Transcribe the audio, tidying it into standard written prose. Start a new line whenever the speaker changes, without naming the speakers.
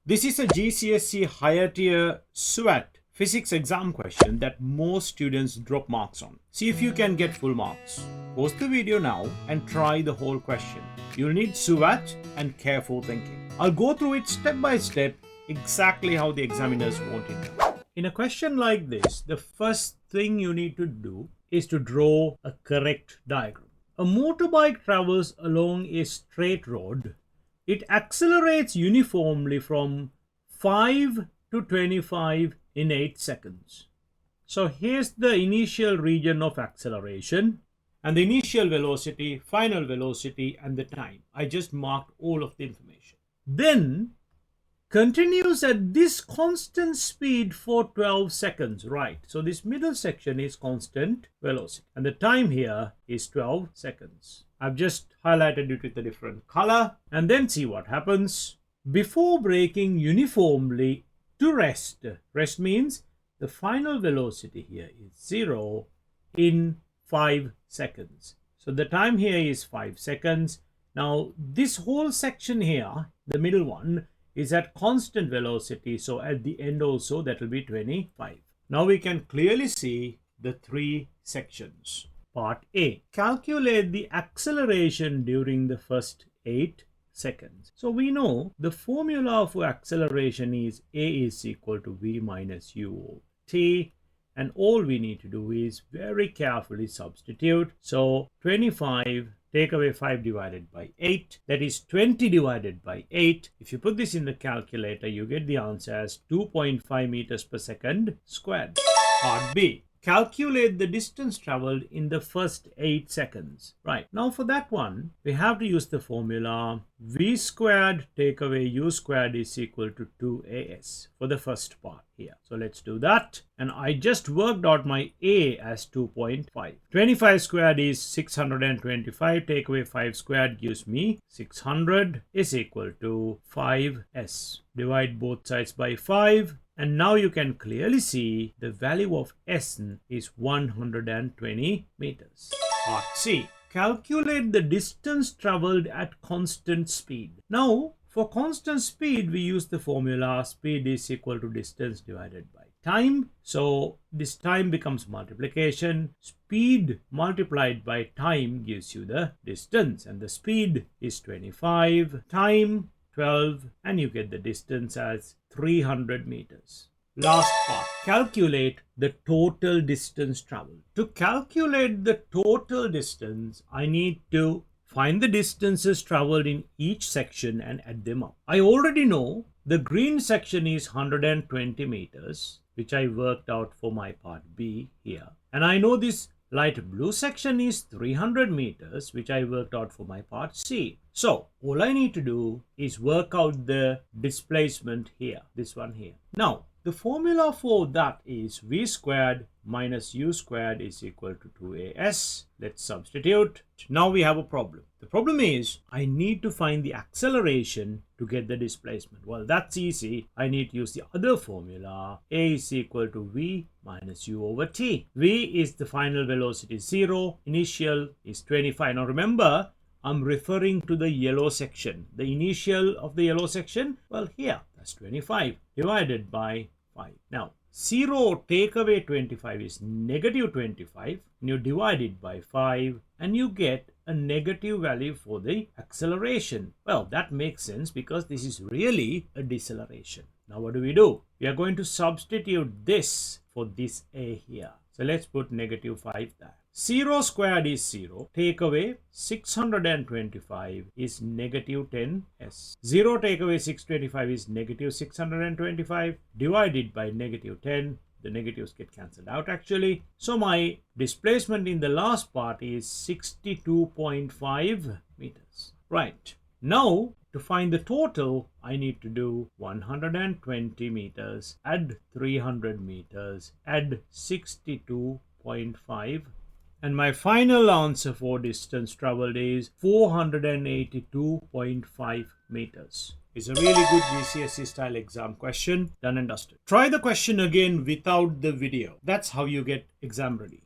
This is a GCSE higher tier SUVAT physics exam question that most students drop marks on. See if you can get full marks. Pause the video now and try the whole question. You'll need SUVAT and careful thinking. I'll go through it step by step exactly how the examiners want it. In a question like this, the first thing you need to do is to draw a correct diagram. A motorbike travels along a straight road. It accelerates uniformly from 5 to 25 in 8 seconds. So here's the initial region of acceleration and the initial velocity, final velocity and the time. I just marked all of the information. Then continues at this constant speed for 12 seconds, right? So this middle section is constant velocity and the time here is 12 seconds. I've just highlighted it with a different color and then see what happens. Before braking uniformly to rest, rest means the final velocity here is 0 in 5 seconds. So the time here is 5 seconds. Now this whole section here, the middle one, is at constant velocity. So at the end also that will be 25. Now we can clearly see the 3 sections. Part A. Calculate the acceleration during the first 8 seconds. So we know the formula for acceleration is A is equal to V minus U over T. And all we need to do is very carefully substitute. So 25, take away 5 divided by 8. That is 20 divided by 8. If you put this in the calculator, you get the answer as 2.5 meters per second squared. Part B. Calculate the distance traveled in the first 8 seconds. Right, now for that one, we have to use the formula V squared take away U squared is equal to 2AS for the first part here. So let's do that. And I just worked out my A as 2.5. 25 squared is 625. Take away 5 squared gives me 600 is equal to 5S. Divide both sides by 5. And now you can clearly see the value of S is 120 meters. Part C. Calculate the distance traveled at constant speed. Now, for constant speed, we use the formula speed is equal to distance divided by time. So this time becomes multiplication. Speed multiplied by time gives you the distance. And the speed is 25. Time 12, and you get the distance as 300 meters. Last part, calculate the total distance traveled. To calculate the total distance, I need to find the distances traveled in each section and add them up. I already know the green section is 120 meters, which I worked out for my part B here. And I know this light blue section is 300 meters, which I worked out for my part C. So all I need to do is work out the displacement here, this one here. Now, the formula for that is V squared minus U squared is equal to 2AS. Let's substitute. Now we have a problem. The problem is I need to find the acceleration to get the displacement. Well, that's easy. I need to use the other formula. A is equal to V minus U over T. V is the final velocity 0. Initial is 25. Now remember, I'm referring to the yellow section. The initial of the yellow section, well here, that's 25 divided by 5. Now, 0 take away 25 is negative 25. And you divide it by 5 and you get a negative value for the acceleration. Well, that makes sense because this is really a deceleration. Now what do? We are going to substitute this for this A here. So let's put negative 5 there. 0 squared is 0. Take away 625 is negative 10s. 0 take away 625 is negative 625. Divided by negative 10. The negatives get cancelled out actually. So my displacement in the last part is 62.5 meters. Right. Now to find the total, I need to do 120 meters, add 300 meters, add 62.5. And my final answer for distance traveled is 482.5 meters. It's a really good GCSE style exam question, done and dusted. Try the question again without the video. That's how you get exam ready.